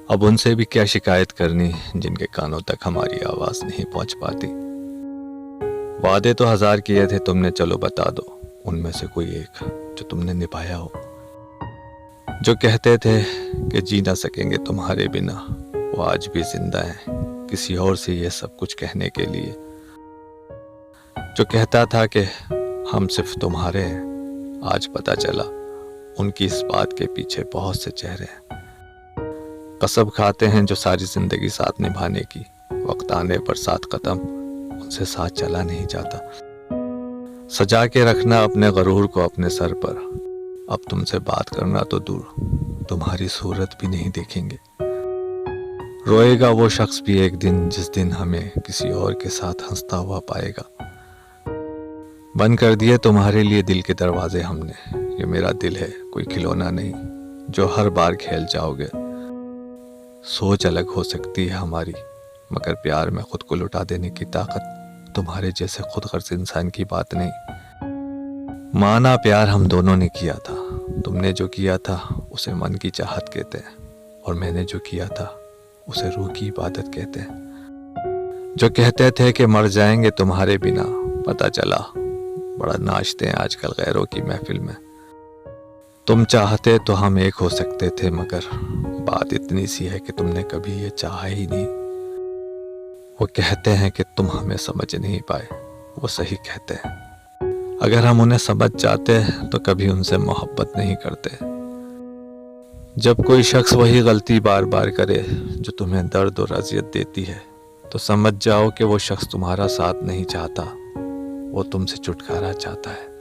اب ان سے بھی کیا شکایت کرنی جن کے کانوں تک ہماری آواز نہیں پہنچ پاتی۔ وعدے تو 1000 کیے تھے تم نے، چلو بتا دو ان میں سے کوئی ایک جو تم نے نبھایا ہو۔ جو کہتے تھے کہ جی نہ سکیں گے تمہارے بنا، وہ آج بھی زندہ ہیں کسی اور سے یہ سب کچھ کہنے کے لیے۔ جو کہتا تھا کہ ہم صرف تمہارے ہیں، آج پتہ چلا ان کی اس بات کے پیچھے بہت سے چہرے ہیں۔ قسم کھاتے ہیں جو ساری زندگی ساتھ نبھانے کی، وقت آنے پر ساتھ قدم ان سے ساتھ چلا نہیں جاتا۔ سجا کے رکھنا اپنے غرور کو اپنے سر پر، اب تم سے بات کرنا تو دور، تمہاری صورت بھی نہیں دیکھیں گے۔ روئے گا وہ شخص بھی ایک دن جس دن ہمیں کسی اور کے ساتھ ہنستا ہوا پائے گا۔ بند کر دیے تمہارے لیے دل کے دروازے ہم نے، یہ میرا دل ہے کوئی کھلونا نہیں جو ہر بار کھیل جاؤ گے۔ سوچ الگ ہو سکتی ہے ہماری، مگر پیار میں خود کو لٹا دینے کی طاقت تمہارے جیسے خود غرض انسان کی بات نہیں۔ مانا پیار ہم دونوں نے کیا تھا، تم نے جو کیا تھا اسے من کی چاہت کہتے ہیں، اور میں نے جو کیا تھا اسے روح کی عبادت کہتے ہیں۔ جو کہتے تھے کہ مر جائیں گے تمہارے بنا، پتہ چلا بڑا ناچتے ہیں آج کل غیروں کی محفل میں۔ تم چاہتے تو ہم ایک ہو سکتے تھے، مگر بات اتنی سی ہے کہ تم نے کبھی یہ چاہا ہی نہیں۔ وہ کہتے ہیں کہ تم ہمیں سمجھ نہیں پائے، وہ صحیح کہتے ہیں۔ اگر ہم انہیں سمجھ جاتے تو کبھی ان سے محبت نہیں کرتے۔ جب کوئی شخص وہی غلطی بار بار کرے جو تمہیں درد اور اذیت دیتی ہے، تو سمجھ جاؤ کہ وہ شخص تمہارا ساتھ نہیں چاہتا، وہ تم سے چھٹکارا چاہتا ہے۔